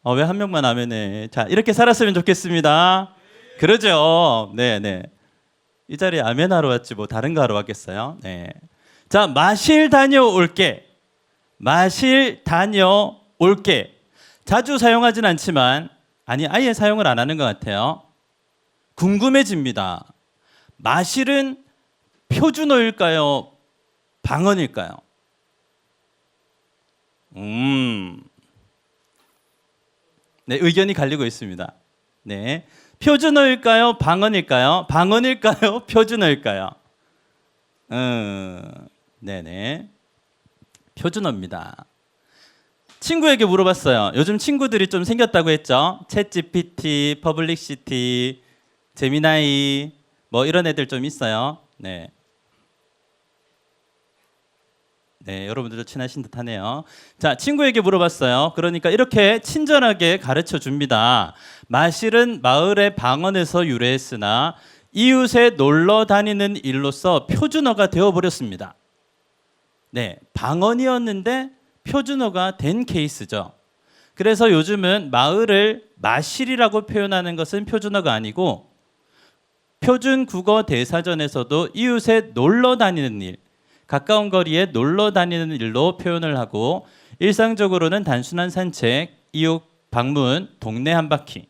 왜 한 명만 아멘해? 자, 이렇게 살았으면 좋겠습니다. 그러죠. 네네. 이 자리에 아멘하러 왔지 뭐 다른 거 하러 왔겠어요? 네. 자, 마실 다녀올게. 마실 다녀올게. 자주 사용하진 않지만 아예 사용을 안 하는 것 같아요. 궁금해집니다. 마실은 표준어일까요? 방언일까요? 네, 의견이 갈리고 있습니다. 네. 표준어일까요? 방언일까요? 방언일까요? 표준어일까요? 네네. 표준어입니다. 친구에게 물어봤어요. 요즘 친구들이 좀 생겼다고 했죠? 챗GPT, 퍼블릭시티, 제미나이 뭐 이런 애들 좀 있어요. 네. 네, 여러분들도 친하신 듯하네요. 자, 친구에게 물어봤어요. 그러니까 이렇게 친절하게 가르쳐 줍니다. 마실은 마을의 방언에서 유래했으나 이웃에 놀러 다니는 일로서 표준어가 되어버렸습니다. 네, 방언이었는데 표준어가 된 케이스죠. 그래서 요즘은 마을을 마실이라고 표현하는 것은 표준어가 아니고 표준 국어 대사전에서도 이웃에 놀러 다니는 일, 가까운 거리에 놀러 다니는 일로 표현을 하고 일상적으로는 단순한 산책, 이웃 방문, 동네 한 바퀴.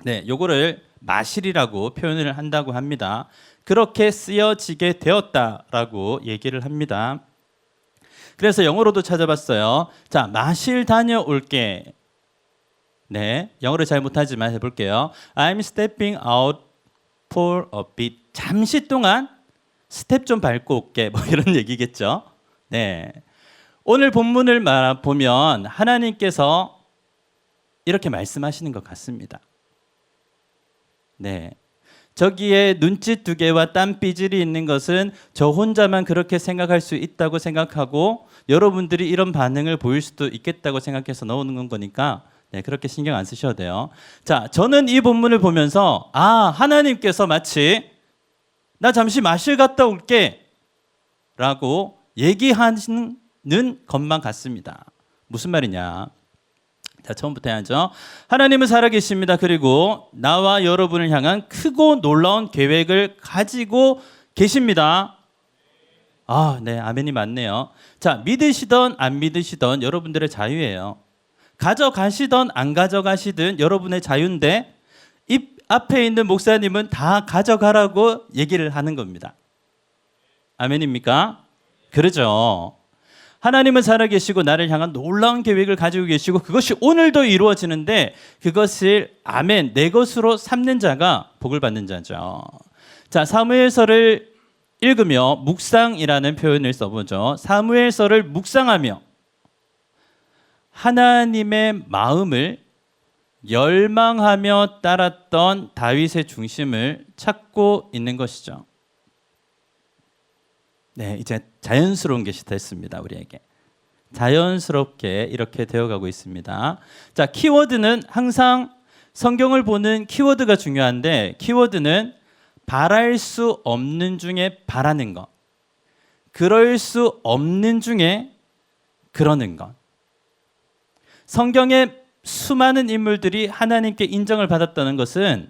네, 요거를 마실이라고 표현을 한다고 합니다. 그렇게 쓰여지게 되었다라고 얘기를 합니다. 그래서 영어로도 찾아봤어요. 자, 마실 다녀올게. 네, 영어를 잘 못하지만 해볼게요. I'm stepping out for a bit. 잠시 동안 스텝 좀 밟고 올게. 뭐 이런 얘기겠죠. 네, 오늘 본문을 보면 하나님께서 이렇게 말씀하시는 것 같습니다. 네, 저기에 눈짓 두 개와 땀삐질이 있는 것은 저 혼자만 그렇게 생각할 수 있다고 생각하고 여러분들이 이런 반응을 보일 수도 있겠다고 생각해서 넣어놓은 거니까 네, 그렇게 신경 안 쓰셔도 돼요. 자, 저는 이 본문을 보면서 하나님께서 마치 나 잠시 마실 갔다 올게 라고 얘기하는 것만 같습니다. 무슨 말이냐? 자, 처음부터 해야죠. 하나님은 살아계십니다. 그리고 나와 여러분을 향한 크고 놀라운 계획을 가지고 계십니다. 네, 아멘이 맞네요. 자, 믿으시던 안 믿으시던 여러분들의 자유예요. 가져가시던 안 가져가시든 여러분의 자유인데 입 앞에 있는 목사님은 다 가져가라고 얘기를 하는 겁니다. 아멘입니까? 그러죠. 하나님은 살아계시고 나를 향한 놀라운 계획을 가지고 계시고 그것이 오늘도 이루어지는데 그것을 아멘 내 것으로 삼는 자가 복을 받는 자죠. 자, 사무엘서를 읽으며 묵상이라는 표현을 써보죠. 사무엘서를 묵상하며 하나님의 마음을 열망하며 따랐던 다윗의 중심을 찾고 있는 것이죠. 네, 이제 자연스러운 것이 됐습니다. 우리에게 자연스럽게 이렇게 되어가고 있습니다. 자, 키워드는 항상 성경을 보는 키워드가 중요한데 키워드는 바랄 수 없는 중에 바라는 것, 그럴 수 없는 중에 그러는 것. 성경의 수많은 인물들이 하나님께 인정을 받았다는 것은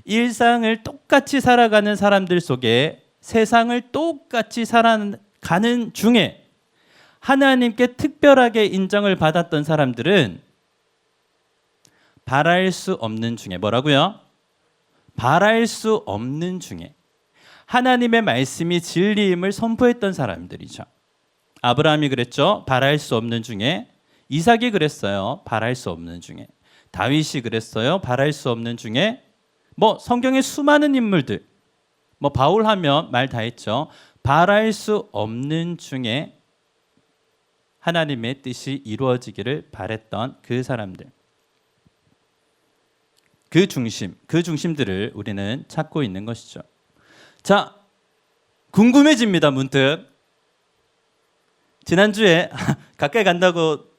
일상을 똑같이 살아가는 사람들 속에 세상을 똑같이 살아가는 중에 하나님께 특별하게 인정을 받았던 사람들은 바랄 수 없는 중에 뭐라고요? 바랄 수 없는 중에 하나님의 말씀이 진리임을 선포했던 사람들이죠. 아브라함이 그랬죠. 바랄 수 없는 중에. 이삭이 그랬어요. 바랄 수 없는 중에. 다윗이 그랬어요. 바랄 수 없는 중에. 뭐 성경의 수많은 인물들, 뭐 바울 하면 말 다 했죠. 바랄 수 없는 중에 하나님의 뜻이 이루어지기를 바랬던 그 사람들, 그 중심들을 우리는 찾고 있는 것이죠. 자, 궁금해집니다. 문득 지난주에 가까이 간다고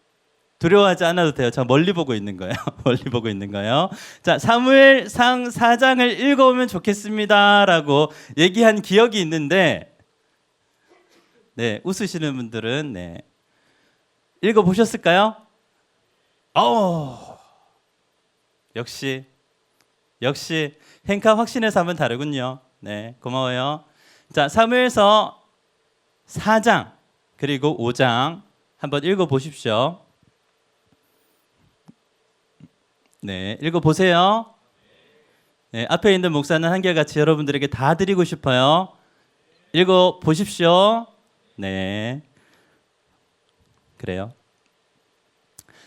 두려워하지 않아도 돼요. 저 멀리 보고 있는 거예요. 멀리 보고 있는 거예요. 자, 사무엘상 4장을 읽어오면 좋겠습니다라고 얘기한 기억이 있는데, 네, 웃으시는 분들은 네, 읽어보셨을까요? 역시 행카 확신에서 하면 다르군요. 네, 고마워요. 자, 사무엘서 4장 그리고 5장 한번 읽어 보십시오. 네, 읽어 보세요. 네, 앞에 있는 목사는 한결같이 여러분들에게 다 드리고 싶어요. 읽어 보십시오. 네, 그래요.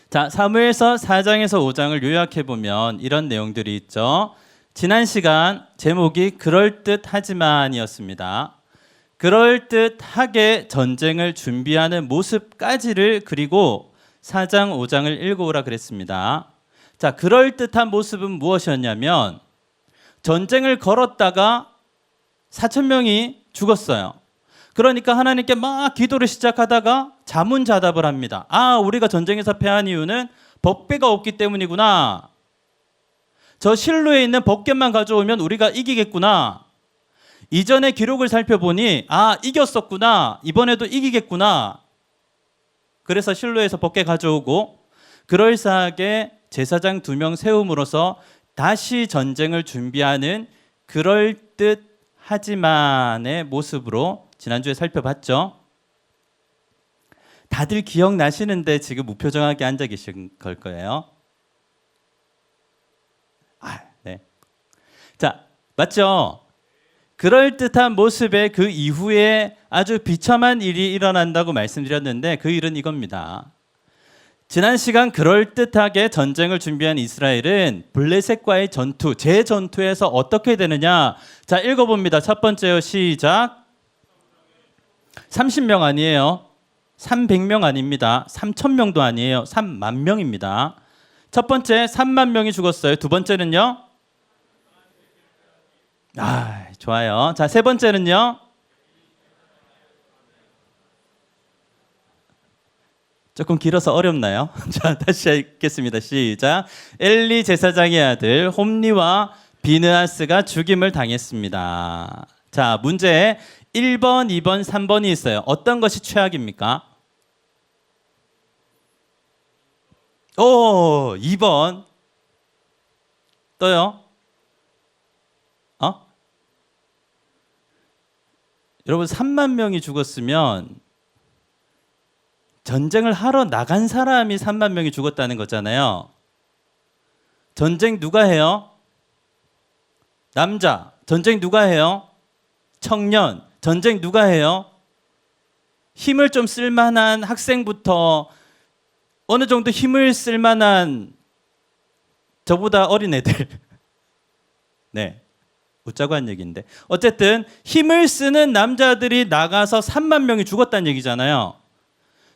자, 사무엘서 4장에서 5장을 요약해 보면 이런 내용들이 있죠. 지난 시간 제목이 그럴듯하지만이었습니다. 그럴듯하게 전쟁을 준비하는 모습까지를 그리고 4장, 5장을 읽어오라 그랬습니다. 자, 그럴듯한 모습은 무엇이었냐면 전쟁을 걸었다가 4,000명이 죽었어요. 그러니까 하나님께 막 기도를 시작하다가 자문자답을 합니다. 아, 우리가 전쟁에서 패한 이유는 법궤가 없기 때문이구나. 저 실로에 있는 법궤만 가져오면 우리가 이기겠구나. 이전의 기록을 살펴보니 아, 이겼었구나. 이번에도 이기겠구나. 그래서 실로에서 법궤 가져오고 그럴싸하게 제사장 2명 세움으로써 다시 전쟁을 준비하는 그럴듯하지만의 모습으로 지난주에 살펴봤죠. 다들 기억나시는데 지금 무표정하게 앉아 계신 걸 거예요. 네. 자, 맞죠? 그럴듯한 모습의 그 이후에 아주 비참한 일이 일어난다고 말씀드렸는데 그 일은 이겁니다. 지난 시간 그럴듯하게 전쟁을 준비한 이스라엘은 블레셋과의 전투, 재전투에서 어떻게 되느냐? 자, 읽어봅니다. 첫 번째요. 시작. 30명 아니에요. 300명 아닙니다. 3,000명도 아니에요. 3만 명입니다. 첫 번째 3만 명이 죽었어요. 두 번째는요? 아, 좋아요. 자, 세 번째는요? 조금 길어서 어렵나요? 자, 다시 읽겠습니다. 시작. 엘리 제사장의 아들 홈리와 비느하스가 죽임을 당했습니다. 자, 문제 1번, 2번, 3번이 있어요. 어떤 것이 최악입니까? 오, 2번. 또요? 여러분 3만 명이 죽었으면 전쟁을 하러 나간 사람이 3만 명이 죽었다는 거잖아요. 전쟁 누가 해요? 남자. 전쟁 누가 해요? 청년. 전쟁 누가 해요? 힘을 좀 쓸만한 학생부터 어느 정도 힘을 쓸만한 저보다 어린 애들. 네. 웃자고 한 얘기인데. 어쨌든 힘을 쓰는 남자들이 나가서 3만 명이 죽었다는 얘기잖아요.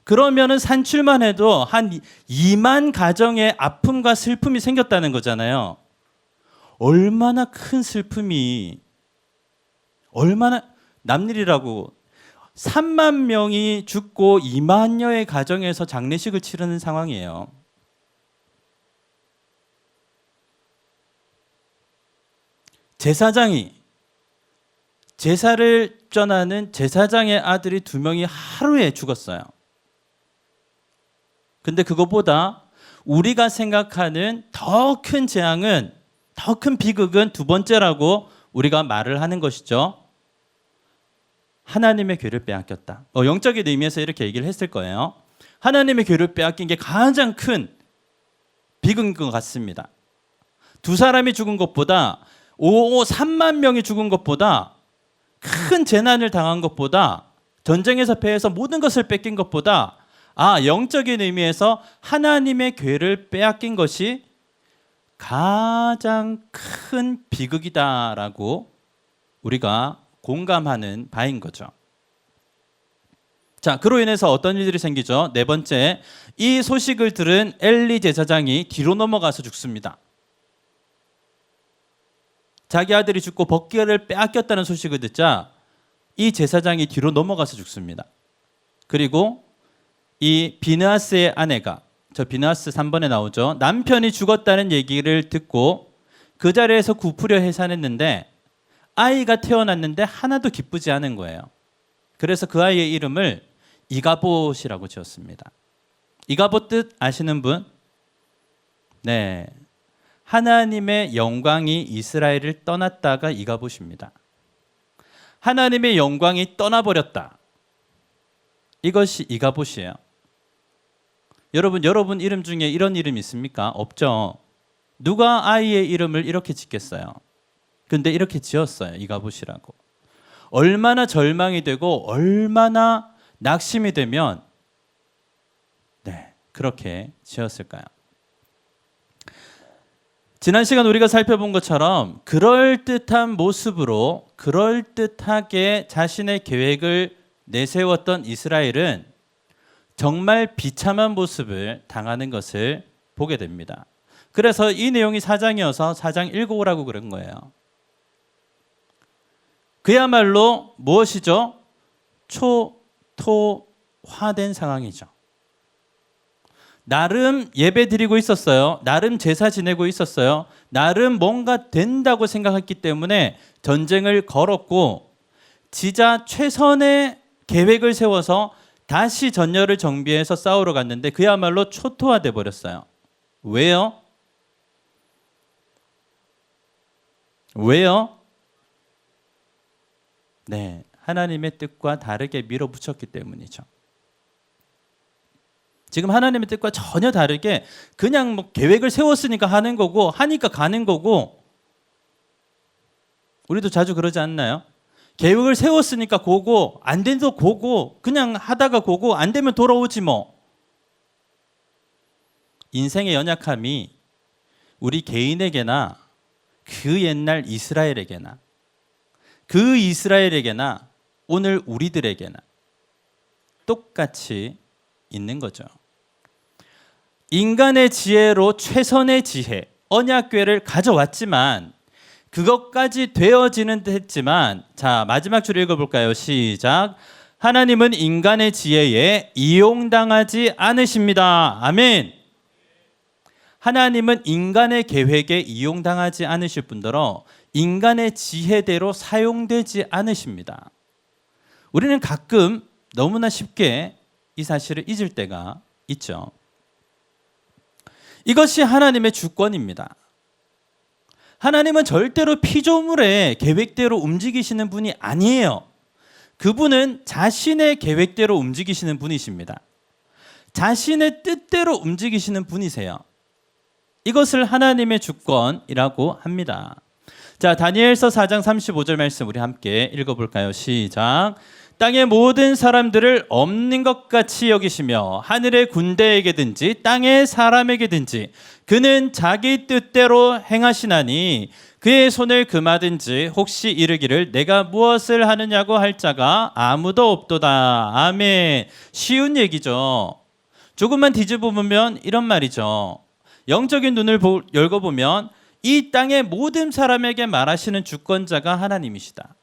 그러면은 산출만 해도 한 2만 가정의 아픔과 슬픔이 생겼다는 거잖아요. 얼마나 큰 슬픔이, 얼마나 남일이라고 3만 명이 죽고 2만여의 가정에서 장례식을 치르는 상황이에요. 제사장이 제사를 전하는 제사장의 아들이 2명이 하루에 죽었어요. 근데 그것보다 우리가 생각하는 더 큰 재앙은, 더 큰 비극은 두 번째라고 우리가 말을 하는 것이죠. 하나님의 교를 빼앗겼다. 영적인 의미에서 이렇게 얘기를 했을 거예요. 하나님의 교를 빼앗긴 게 가장 큰 비극인 것 같습니다. 두 사람이 죽은 것보다 3만 명이 죽은 것보다 큰 재난을 당한 것보다 전쟁에서 패해서 모든 것을 뺏긴 것보다 영적인 의미에서 하나님의 궤를 빼앗긴 것이 가장 큰 비극이다라고 우리가 공감하는 바인 거죠. 자, 그로 인해서 어떤 일들이 생기죠? 네 번째, 이 소식을 들은 엘리 제사장이 뒤로 넘어가서 죽습니다. 자기 아들이 죽고 법궤를 빼앗겼다는 소식을 듣자 이 제사장이 뒤로 넘어가서 죽습니다. 그리고 이 비느하스의 아내가, 저 비느하스 3번에 나오죠. 남편이 죽었다는 얘기를 듣고 그 자리에서 굽으려 해산했는데 아이가 태어났는데 하나도 기쁘지 않은 거예요. 그래서 그 아이의 이름을 이가봇이라고 지었습니다. 이가봇 뜻 아시는 분? 네, 하나님의 영광이 이스라엘을 떠났다가 이가봇입니다. 하나님의 영광이 떠나버렸다. 이것이 이가봇이에요. 여러분 이름 중에 이런 이름 있습니까? 없죠. 누가 아이의 이름을 이렇게 짓겠어요? 근데 이렇게 지었어요. 이가봇이라고. 얼마나 절망이 되고 얼마나 낙심이 되면 그렇게 지었을까요? 지난 시간 우리가 살펴본 것처럼 그럴듯한 모습으로 그럴듯하게 자신의 계획을 내세웠던 이스라엘은 정말 비참한 모습을 당하는 것을 보게 됩니다. 그래서 이 내용이 4장이어서 4장 읽어오라고 그런 거예요. 그야말로 무엇이죠? 초토화된 상황이죠. 나름 예배 드리고 있었어요. 나름 제사 지내고 있었어요. 나름 뭔가 된다고 생각했기 때문에 전쟁을 걸었고 지자 최선의 계획을 세워서 다시 전열을 정비해서 싸우러 갔는데 그야말로 초토화돼 버렸어요. 왜요? 왜요? 하나님의 뜻과 다르게 밀어붙였기 때문이죠. 지금 하나님의 뜻과 전혀 다르게 그냥 뭐 계획을 세웠으니까 하는 거고 하니까 가는 거고, 우리도 자주 그러지 않나요? 계획을 세웠으니까 고고, 안 돼도 고고, 그냥 하다가 고고, 안 되면 돌아오지 뭐. 인생의 연약함이 우리 개인에게나 그 옛날 이스라엘에게나 그 이스라엘에게나 오늘 우리들에게나 똑같이 있는 거죠. 인간의 지혜로 최선의 지혜, 언약궤를 가져왔지만 그것까지 되어지는 듯 했지만, 자 마지막 줄 읽어볼까요? 시작. 하나님은 인간의 지혜에 이용당하지 않으십니다. 아멘. 하나님은 인간의 계획에 이용당하지 않으실 뿐더러 인간의 지혜대로 사용되지 않으십니다. 우리는 가끔 너무나 쉽게 이 사실을 잊을 때가 있죠. 이것이 하나님의 주권입니다. 하나님은 절대로 피조물의 계획대로 움직이시는 분이 아니에요. 그분은 자신의 계획대로 움직이시는 분이십니다. 자신의 뜻대로 움직이시는 분이세요. 이것을 하나님의 주권이라고 합니다. 자, 다니엘서 4장 35절 말씀 우리 함께 읽어볼까요? 시작. 땅의 모든 사람들을 없는 것 같이 여기시며 하늘의 군대에게든지 땅의 사람에게든지 그는 자기 뜻대로 행하시나니 그의 손을 금하든지 혹시 이르기를 내가 무엇을 하느냐고 할 자가 아무도 없도다. 아멘. 쉬운 얘기죠. 조금만 뒤집어보면 이런 말이죠. 영적인 눈을 열고보면 이 땅의 모든 사람에게 말하시는 주권자가 하나님이시다.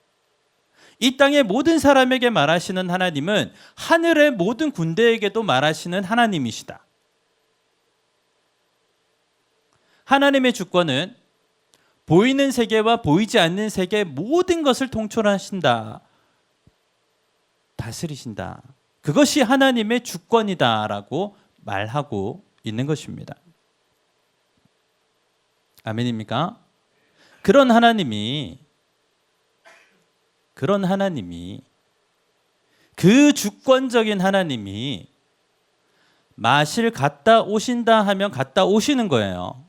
이 땅의 모든 사람에게 말하시는 하나님은 하늘의 모든 군대에게도 말하시는 하나님이시다. 하나님의 주권은 보이는 세계와 보이지 않는 세계 모든 것을 통솔하신다. 다스리신다. 그것이 하나님의 주권이다라고 말하고 있는 것입니다. 아멘입니까? 그런 하나님이 그 주권적인 하나님이 마실 갔다 오신다 하면 갔다 오시는 거예요.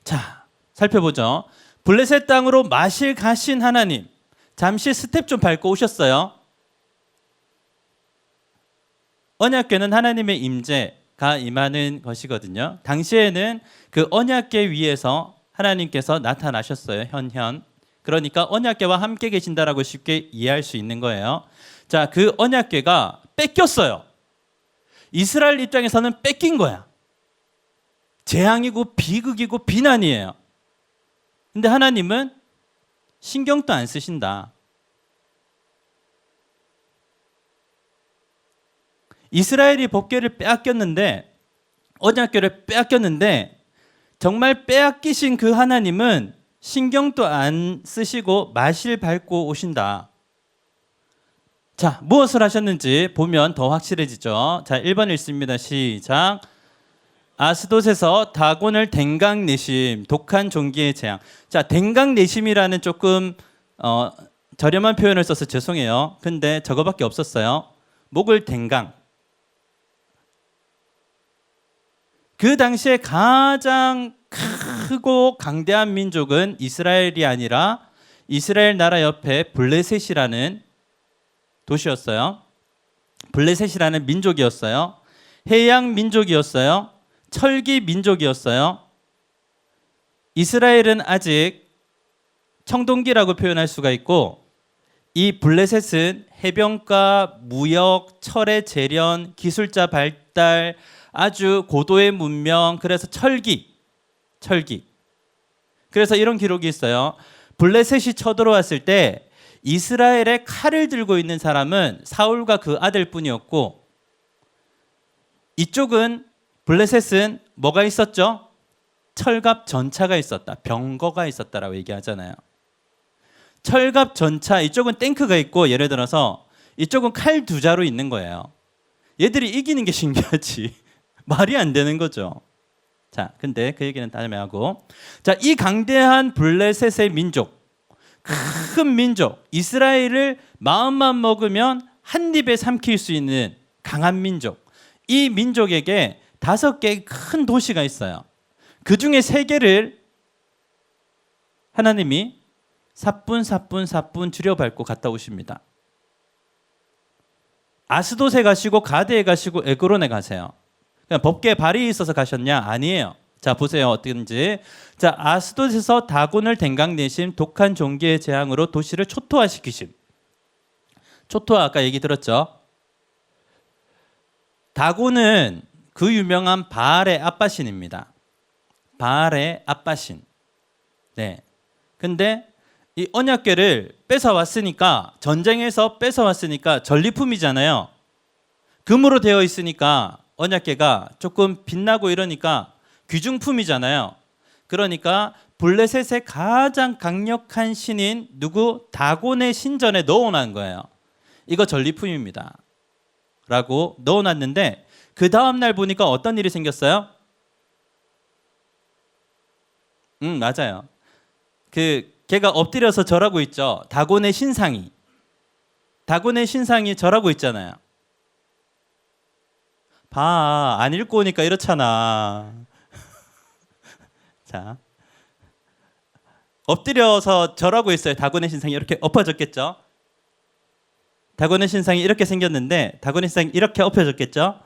자, 살펴보죠. 블레셋 땅으로 마실 가신 하나님, 잠시 스텝 좀 밟고 오셨어요. 언약궤는 하나님의 임재가 임하는 것이거든요. 당시에는 그 언약궤 위에서 하나님께서 나타나셨어요. 현현. 그러니까 언약궤와 함께 계신다라고 쉽게 이해할 수 있는 거예요. 자, 그 언약궤가 뺏겼어요. 이스라엘 입장에서는 뺏긴 거야. 재앙이고 비극이고 비난이에요. 근데 하나님은 신경도 안 쓰신다. 이스라엘이 법궤를 빼앗겼는데, 언약궤를 빼앗겼는데 정말 빼앗기신 그 하나님은 신경도 안 쓰시고 마실 밟고 오신다. 자, 무엇을 하셨는지 보면 더 확실해지죠. 자, 1번 읽습니다. 시작. 아스돗에서 다곤을 댕강내심, 독한 종기의 재앙. 자, 댕강내심이라는 조금 저렴한 표현을 써서 죄송해요. 근데 저거밖에 없었어요. 목을 댕강. 그 당시에 가장 크고 강대한 민족은 이스라엘이 아니라 이스라엘 나라 옆에 블레셋이라는 도시였어요. 블레셋이라는 민족이었어요. 해양 민족이었어요. 철기 민족이었어요. 이스라엘은 아직 청동기라고 표현할 수가 있고, 이 블레셋은 해변가, 무역, 철의 재련, 기술자 발달, 아주 고도의 문명, 그래서 철기. 그래서 이런 기록이 있어요. 블레셋이 쳐들어왔을 때 이스라엘의 칼을 들고 있는 사람은 사울과 그 아들뿐이었고, 이쪽은 블레셋은 뭐가 있었죠? 철갑 전차가 있었다. 병거가 있었다라고 얘기하잖아요. 철갑 전차, 이쪽은 탱크가 있고, 예를 들어서 이쪽은 칼 두 자루 있는 거예요. 얘들이 이기는 게 신기하지. 말이 안 되는 거죠. 자, 근데 그 얘기는 다음에 하고, 자, 이 강대한 블레셋의 민족, 큰 민족, 이스라엘을 마음만 먹으면 한 입에 삼킬 수 있는 강한 민족. 이 민족에게 5개의 큰 도시가 있어요. 그 중에 3개를 하나님이 사뿐 줄여밟고 갔다 오십니다. 아스돗에 가시고 가드에 가시고 에그론에 가세요. 그냥 법계에 발이 있어서 가셨냐? 아니에요. 자, 보세요. 어떤지. 자, 아스돗에서 다곤을 댕강내심, 독한 종기의 재앙으로 도시를 초토화시키심. 초토화 아까 얘기 들었죠? 다곤은 그 유명한 바알의 아빠신입니다. 바알의 아빠신. 네. 근데 이 언약궤를 뺏어왔으니까, 전쟁에서 뺏어왔으니까 전리품이잖아요. 금으로 되어 있으니까 언약궤가 조금 빛나고 이러니까 귀중품이잖아요. 그러니까 블레셋의 가장 강력한 신인 누구? 다곤의 신전에 넣어놓은 거예요. 이거 전리품입니다 라고 넣어놨는데, 그 다음날 보니까 어떤 일이 생겼어요? 맞아요. 걔가 엎드려서 절하고 있죠. 다곤의 신상이 절하고 있잖아요. 봐, 안 읽고 오니까 이렇잖아. 자, 엎드려서 절하고 있어요. 다곤의 신상이 이렇게 엎어졌겠죠. 다곤의 신상이 이렇게 생겼는데 다곤의 신상이 이렇게 엎어졌겠죠.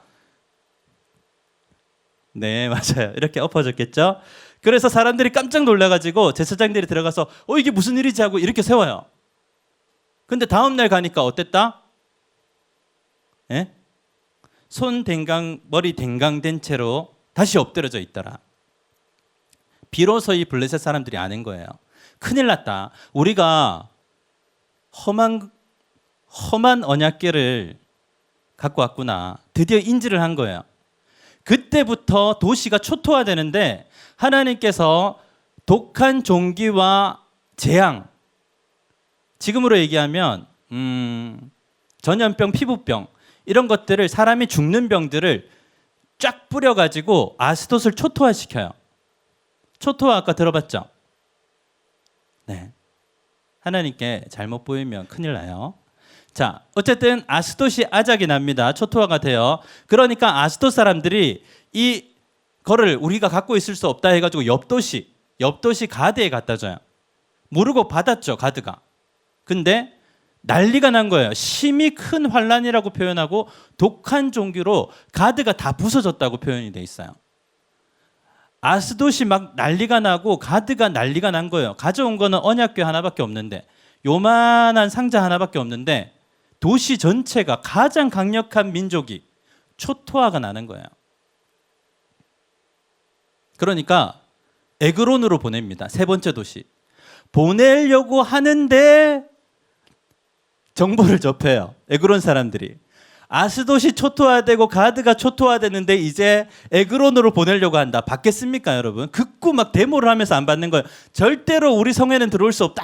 네, 맞아요. 이렇게 엎어졌겠죠. 그래서 사람들이 깜짝 놀라가지고 제사장들이 들어가서 이게 무슨 일이지 하고 이렇게 세워요. 근데 다음날 가니까 어땠다? 예? 손 댕강, 머리 댕강된 채로 다시 엎드려져 있더라. 비로소 이 블레셋 사람들이 아는 거예요. 큰일 났다. 우리가 험한 언약궤를 갖고 왔구나. 드디어 인지를 한 거예요. 그때부터 도시가 초토화되는데, 하나님께서 독한 종기와 재앙, 지금으로 얘기하면 전염병, 피부병, 이런 것들을, 사람이 죽는 병들을 쫙 뿌려가지고 아스돗을 초토화시켜요. 초토화 아까 들어봤죠? 네. 하나님께 잘못 보이면 큰일 나요. 자, 어쨌든 아스돗이 아작이 납니다. 초토화가 돼요. 그러니까 아스돗 사람들이 이거를 우리가 갖고 있을 수 없다 해가지고 옆도시 가드에 갖다 줘요. 모르고 받았죠, 가드가. 근데 난리가 난 거예요. 심히 큰 환란이라고 표현하고 독한 종기로 가드가 다 부서졌다고 표현이 돼 있어요. 아스돗이 막 난리가 나고 가드가 난리가 난 거예요. 가져온 거는 언약궤 하나밖에 없는데, 요만한 상자 하나밖에 없는데, 도시 전체가, 가장 강력한 민족이 초토화가 나는 거예요. 그러니까 에그론으로 보냅니다. 3번째 도시. 보내려고 하는데 정보를 접해요. 에그론 사람들이. 아스돗이 초토화되고 가드가 초토화되는데 이제 에그론으로 보내려고 한다. 받겠습니까, 여러분? 극구 막 데모를 하면서 안 받는 거예요. 절대로 우리 성에는 들어올 수 없다.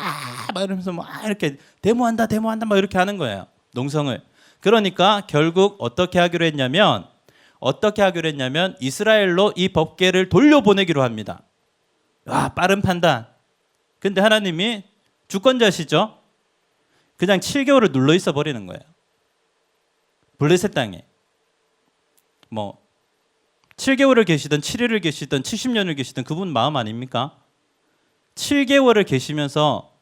막 이러면서 막 이렇게 데모한다 막 이렇게 하는 거예요. 농성을. 그러니까 결국 어떻게 하기로 했냐면, 어떻게 하기로 했냐면 이스라엘로 이 법궤를 돌려보내기로 합니다. 와, 빠른 판단. 근데 하나님이 주권자시죠? 그냥 7개월을 눌러 있어 버리는 거예요. 블레셋 땅에. 뭐 7개월을 계시든 7일을 계시든 70년을 계시든 그분 마음 아닙니까? 7개월을 계시면서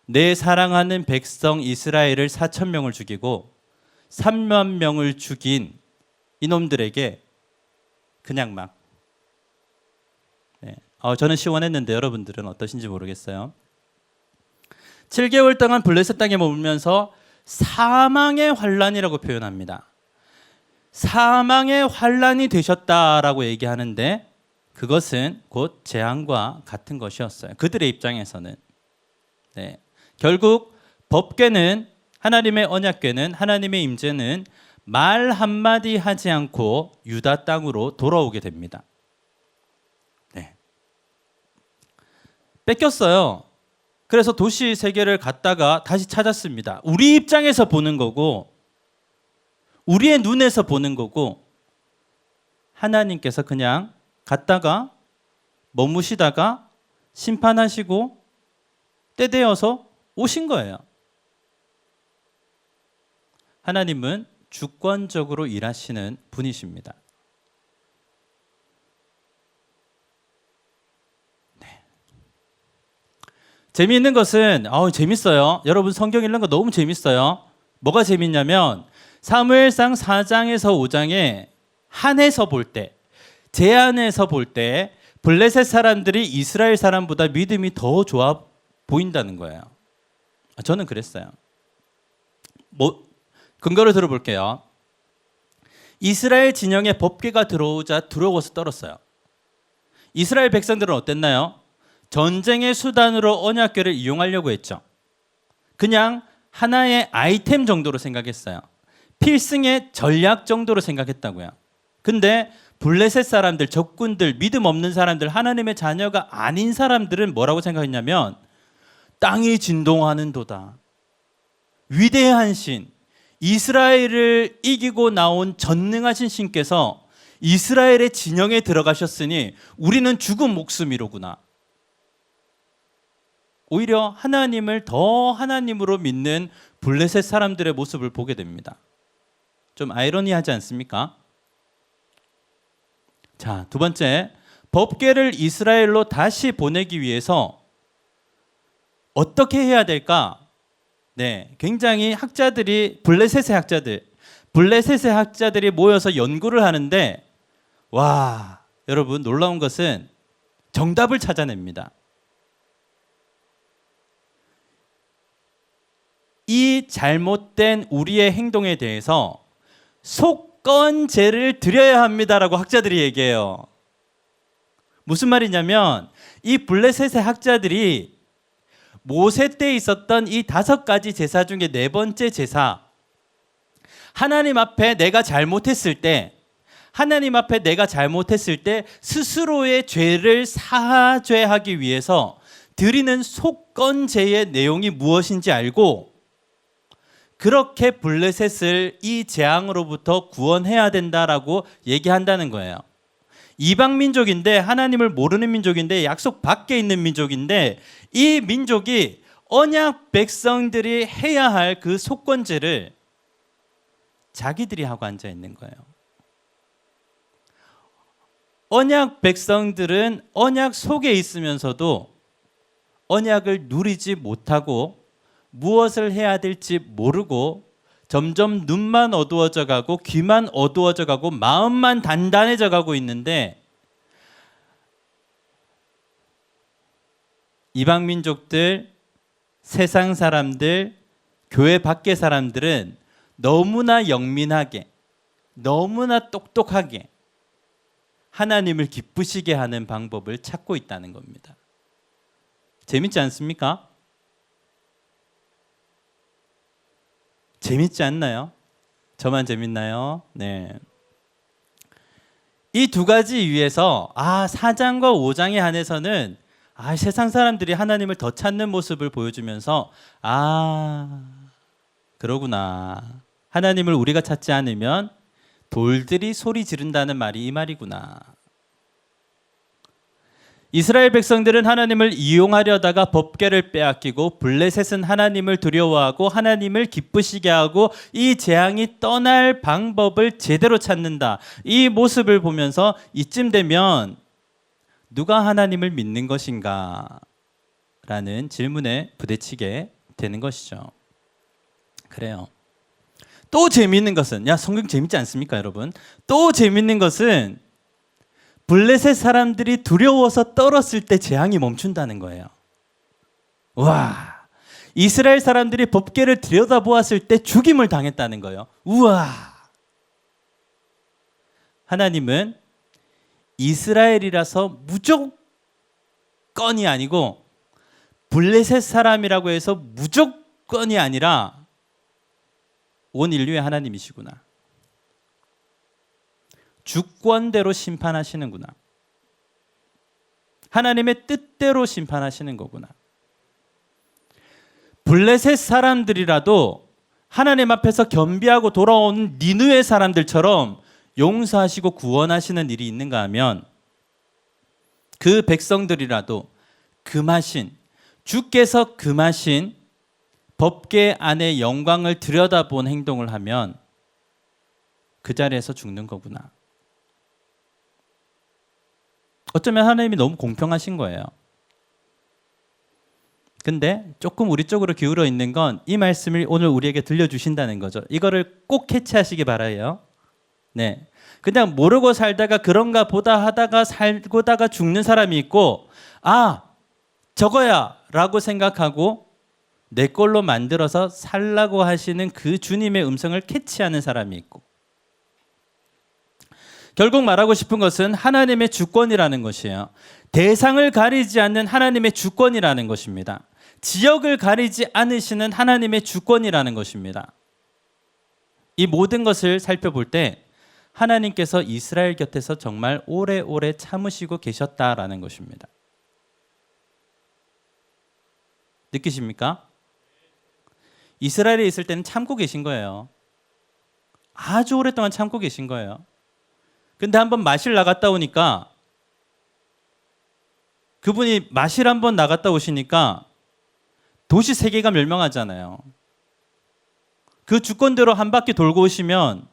내 사랑하는 백성 이스라엘을 4천 명을 죽이고 3만 명을 죽인 이놈들에게 그냥 막 저는 시원했는데 여러분들은 어떠신지 모르겠어요. 7개월 동안 블레셋 땅에 머물면서 사망의 환란이라고 표현합니다. 사망의 환란이 되셨다라고 얘기하는데 그것은 곧 재앙과 같은 것이었어요. 그들의 입장에서는. 네. 결국 법궤는 하나님의 언약궤는 하나님의 임재는 말 한마디 하지 않고 유다 땅으로 돌아오게 됩니다. 네. 뺏겼어요. 그래서 도시 세 개를 갔다가 다시 찾았습니다. 우리 입장에서 보는 거고 우리의 눈에서 보는 거고 하나님께서 그냥 갔다가 머무시다가 심판하시고 때 되어서 오신 거예요. 하나님은 주권적으로 일하시는 분이십니다. 네. 재미있는 것은 재밌어요. 여러분 성경 읽는 거 너무 재밌어요. 뭐가 재밌냐면 사무엘상 4장에서 5장에 한해서 볼 때, 제한해서 볼 때 블레셋 사람들이 이스라엘 사람보다 믿음이 더 좋아 보인다는 거예요. 저는 그랬어요. 근거를 들어볼게요. 이스라엘 진영에 법궤가 들어오자 두려워서 떨었어요. 이스라엘 백성들은 어땠나요? 전쟁의 수단으로 언약궤를 이용하려고 했죠. 그냥 하나의 아이템 정도로 생각했어요. 필승의 전략 정도로 생각했다고요. 근데 블레셋 사람들, 적군들, 믿음 없는 사람들, 하나님의 자녀가 아닌 사람들은 뭐라고 생각했냐면 땅이 진동하는도다. 위대한 신, 이스라엘을 이기고 나온 전능하신 신께서 이스라엘의 진영에 들어가셨으니 우리는 죽은 목숨이로구나. 오히려 하나님을 더 하나님으로 믿는 블레셋 사람들의 모습을 보게 됩니다. 좀 아이러니하지 않습니까? 자, 두 번째, 법궤를 이스라엘로 다시 보내기 위해서 어떻게 해야 될까? 네, 굉장히 블레셋의 학자들이 모여서 연구를 하는데 와, 여러분 놀라운 것은 정답을 찾아냅니다. 이 잘못된 우리의 행동에 대해서 속건제를 드려야 합니다라고 학자들이 얘기해요. 무슨 말이냐면 이 블레셋의 학자들이 모세 때 있었던 이 5가지 제사 중에 4번째 제사, 하나님 앞에 내가 잘못했을 때 스스로의 죄를 사죄하기 위해서 드리는 속건제의 내용이 무엇인지 알고 그렇게 블레셋을 이 재앙으로부터 구원해야 된다라고 얘기한다는 거예요. 이방 민족인데 하나님을 모르는 민족인데 약속 밖에 있는 민족인데 이 민족이 언약 백성들이 해야 할 그 속건제를 자기들이 하고 앉아 있는 거예요. 언약 백성들은 언약 속에 있으면서도 언약을 누리지 못하고 무엇을 해야 될지 모르고 점점 눈만 어두워져 가고 귀만 어두워져 가고 마음만 단단해져 가고 있는데 이방 민족들, 세상 사람들, 교회 밖의 사람들은 너무나 영민하게, 너무나 똑똑하게 하나님을 기쁘시게 하는 방법을 찾고 있다는 겁니다. 재밌지 않습니까? 재밌지 않나요? 저만 재밌나요? 네. 이 2가지 위에서 4장과 5장에 한해서는 세상 사람들이 하나님을 더 찾는 모습을 보여주면서 그러구나. 하나님을 우리가 찾지 않으면 돌들이 소리 지른다는 말이 이 말이구나. 이스라엘 백성들은 하나님을 이용하려다가 법궤를 빼앗기고 블레셋은 하나님을 두려워하고 하나님을 기쁘시게 하고 이 재앙이 떠날 방법을 제대로 찾는다. 이 모습을 보면서 이쯤 되면 누가 하나님을 믿는 것인가? 라는 질문에 부딪히게 되는 것이죠. 그래요. 또 재미있는 것은, 성경 재밌지 않습니까, 여러분? 또 재미있는 것은 블레셋 사람들이 두려워서 떨었을 때 재앙이 멈춘다는 거예요. 와, 이스라엘 사람들이 법궤를 들여다보았을 때 죽임을 당했다는 거예요. 우와. 하나님은 이스라엘이라서 무조건이 아니고 블레셋 사람이라고 해서 무조건이 아니라 온 인류의 하나님이시구나. 주권대로 심판하시는구나. 하나님의 뜻대로 심판하시는 거구나. 블레셋 사람들이라도 하나님 앞에서 겸비하고 돌아온 니느웨 사람들처럼 용서하시고 구원하시는 일이 있는가 하면 그 백성들이라도 금하신, 주께서 금하신 법궤 안의 영광을 들여다본 행동을 하면 그 자리에서 죽는 거구나. 어쩌면 하나님이 너무 공평하신 거예요. 근데 조금 우리 쪽으로 기울어 있는 건 이 말씀을 오늘 우리에게 들려주신다는 거죠. 이거를 꼭 캐치하시기 바라요. 네. 그냥 모르고 살다가 그런가 보다 하다가 살고다가 죽는 사람이 있고, 저거야 라고 생각하고 내 걸로 만들어서 살라고 하시는 그 주님의 음성을 캐치하는 사람이 있고, 결국 말하고 싶은 것은 하나님의 주권이라는 것이에요. 대상을 가리지 않는 하나님의 주권이라는 것입니다. 지역을 가리지 않으시는 하나님의 주권이라는 것입니다. 이 모든 것을 살펴볼 때 하나님께서 이스라엘 곁에서 정말 오래오래 참으시고 계셨다라는 것입니다. 느끼십니까? 이스라엘에 있을 때는 참고 계신 거예요. 아주 오랫동안 참고 계신 거예요. 근데 한번 마실 나갔다 오니까, 그분이 마실 한번 나갔다 오시니까 도시 3개가 멸망하잖아요. 그 주권대로 한 바퀴 돌고 오시면,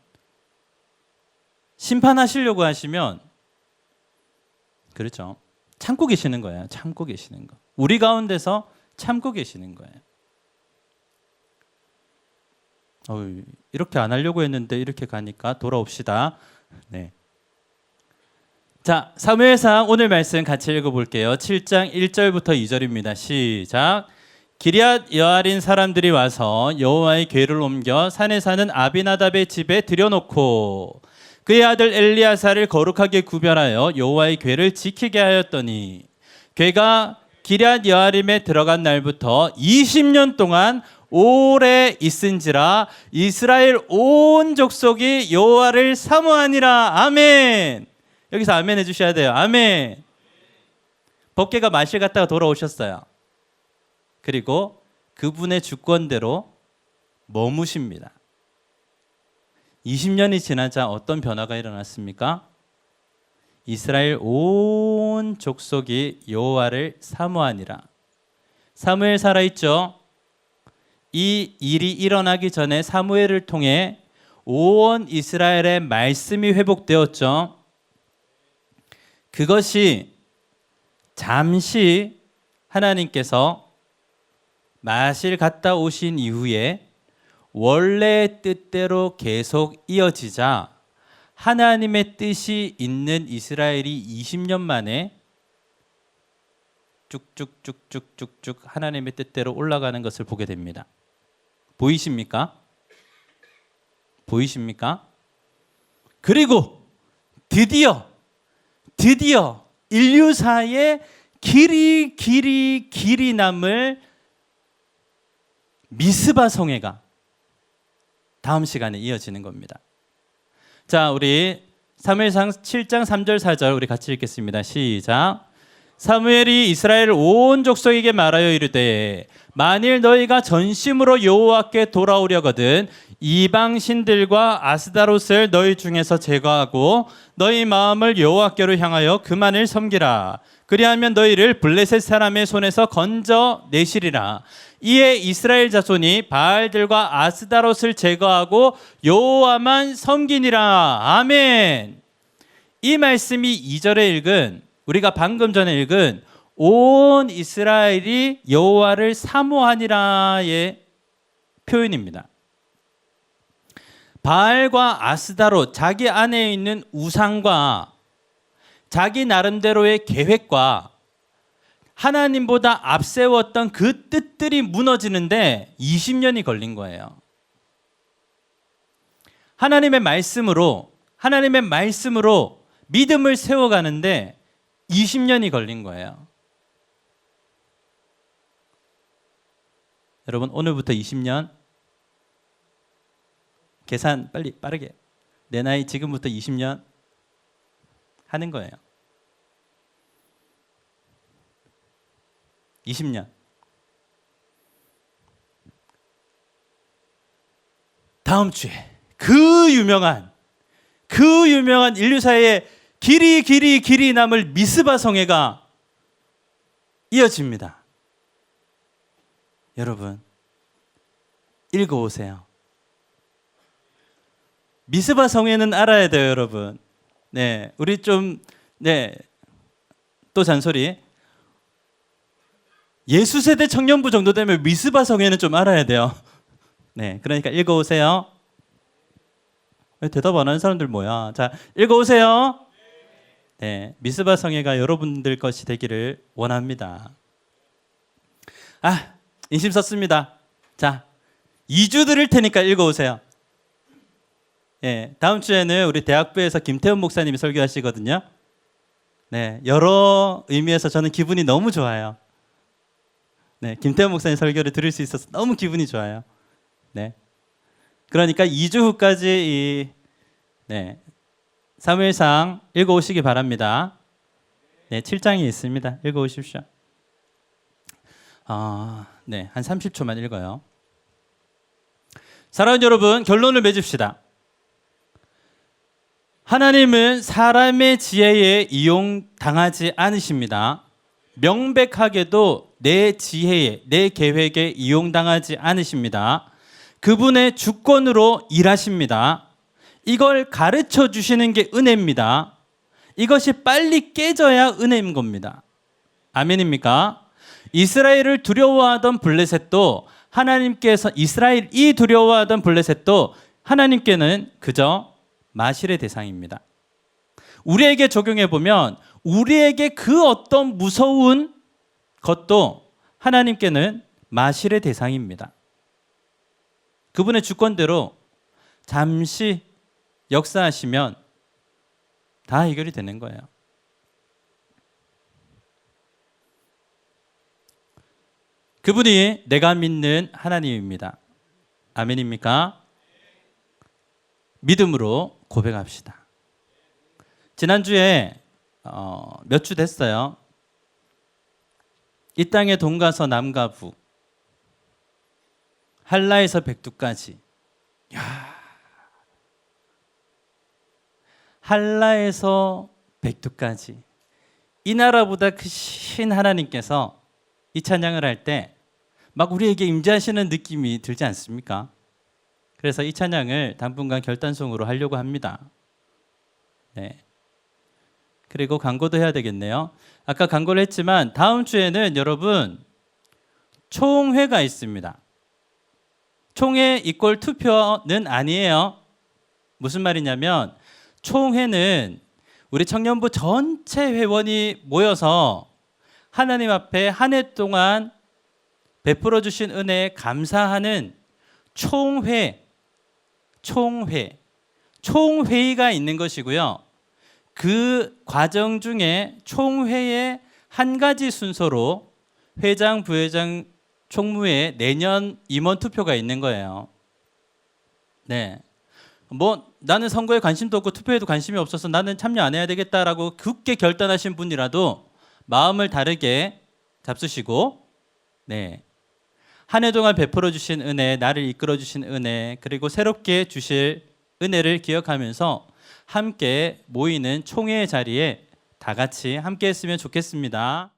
심판하시려고 하시면, 그렇죠. 참고 계시는 거예요. 참고 계시는 거. 우리 가운데서 참고 계시는 거예요. 이렇게 안 하려고 했는데 이렇게 가니까 돌아옵시다. 네. 자, 사무엘상 오늘 말씀 같이 읽어볼게요. 7장 1절부터 2절입니다. 시작. 기럇 여아린 사람들이 와서 여호와의 궤를 옮겨 산에 사는 아비나답의 집에 들여놓고 그의 아들 엘리야사를 거룩하게 구별하여 여호와의 궤를 지키게 하였더니 궤가 기럇 여아림에 들어간 날부터 20년 동안 오래 있은지라 이스라엘 온 족속이 여호와를 사모하니라. 아멘. 여기서 아멘 해주셔야 돼요. 아멘. 법궤가 마실 갔다가 돌아오셨어요. 그리고 그분의 주권대로 머무십니다. 20년이 지나자 어떤 변화가 일어났습니까? 이스라엘 온 족속이 여호와를 사모하니라. 사무엘 살아있죠? 이 일이 일어나기 전에 사무엘을 통해 온 이스라엘의 말씀이 회복되었죠. 그것이 잠시 하나님께서 마실 갔다 오신 이후에 원래의 뜻대로 계속 이어지자 하나님의 뜻이 있는 이스라엘이 20년 만에 쭉쭉쭉쭉쭉쭉 하나님의 뜻대로 올라가는 것을 보게 됩니다. 보이십니까? 보이십니까? 그리고 드디어 인류사의 길이 남을 미스바 성회가 다음 시간에 이어지는 겁니다. 자, 우리 사무엘상 7장 3절 4절 우리 같이 읽겠습니다. 시작. 사무엘이 이스라엘 온 족속에게 말하여 이르되 만일 너희가 전심으로 여호와께 돌아오려거든 이방 신들과 아스다롯을 너희 중에서 제거하고 너희 마음을 여호와께로 향하여 그만을 섬기라. 그리하면 너희를 블레셋 사람의 손에서 건져 내시리라. 이에 이스라엘 자손이 바알들과 아스다롯을 제거하고 여호와만 섬기니라. 아멘. 이 말씀이 2절에 읽은, 우리가 방금 전에 읽은 온 이스라엘이 여호와를 사모하니라의 표현입니다. 바알과 아스다롯, 자기 안에 있는 우상과 자기 나름대로의 계획과 하나님보다 앞세웠던 그 뜻들이 무너지는데 20년이 걸린 거예요. 하나님의 말씀으로 믿음을 세워가는데 20년이 걸린 거예요. 여러분, 오늘부터 20년 계산 빨리 빠르게, 내 나이 지금부터 20년 하는 거예요. 20년. 다음 주에 그 유명한 인류사의 길이 남을 미스바 성회가 이어집니다. 여러분, 읽어오세요. 미스바 성회는 알아야 돼요, 여러분. 네, 우리 좀, 또 잔소리. 예수세대 청년부 정도 되면 미스바 성회는 좀 알아야 돼요. 네, 그러니까 읽어오세요. 왜 대답 안 하는 사람들 뭐야? 자, 읽어오세요. 네, 미스바 성회가 여러분들 것이 되기를 원합니다. 인심 썼습니다. 자, 2주 드릴 테니까 읽어오세요. 예, 다음 주에는 우리 대학부에서 김태훈 목사님이 설교하시거든요. 네, 여러 의미에서 저는 기분이 너무 좋아요. 네, 김태훈 목사님 설교를 들을 수 있어서 너무 기분이 좋아요. 네, 그러니까 2주 후까지 사무엘상 읽어오시기 바랍니다. 네, 7장이 있습니다. 읽어오십시오. 네, 한 30초만 읽어요. 사랑하는 여러분, 결론을 맺읍시다. 하나님은 사람의 지혜에 이용당하지 않으십니다. 명백하게도 내 지혜에, 내 계획에 이용당하지 않으십니다. 그분의 주권으로 일하십니다. 이걸 가르쳐 주시는 게 은혜입니다. 이것이 빨리 깨져야 은혜인 겁니다. 아멘입니까? 이스라엘을 두려워하던 블레셋도 이스라엘이 두려워하던 블레셋도 하나님께는 그저 마실의 대상입니다. 우리에게 적용해 보면 우리에게 그 어떤 무서운 것도 하나님께는 마실의 대상입니다. 그분의 주권대로 잠시 역사하시면 다 해결이 되는 거예요. 그분이 내가 믿는 하나님입니다. 아멘입니까? 믿음으로 고백합시다. 지난주에 몇 주 됐어요. 이 땅의 동가서 남가 부, 한라에서 백두까지. 한라에서 백두까지. 이 나라보다 크신 하나님께서 이 찬양을 할 때 막 우리에게 임재하시는 느낌이 들지 않습니까? 그래서 이 찬양을 당분간 결단송으로 하려고 합니다. 네. 그리고 광고도 해야 되겠네요. 아까 광고를 했지만 다음 주에는 여러분 총회가 있습니다. 총회 이꼴 투표는 아니에요. 무슨 말이냐면 총회는 우리 청년부 전체 회원이 모여서 하나님 앞에 한 해 동안 베풀어 주신 은혜에 감사하는 총회의가 있는 것이고요. 그 과정 중에 총회의 한 가지 순서로 회장, 부회장, 총무회 내년 임원 투표가 있는 거예요. 네. 나는 선거에 관심도 없고 투표에도 관심이 없어서 나는 참여 안 해야 되겠다라고 굳게 결단하신 분이라도 마음을 다르게 잡수시고, 네. 한 해 동안 베풀어 주신 은혜, 나를 이끌어 주신 은혜, 그리고 새롭게 주실 은혜를 기억하면서 함께 모이는 총회의 자리에 다 같이 함께 했으면 좋겠습니다.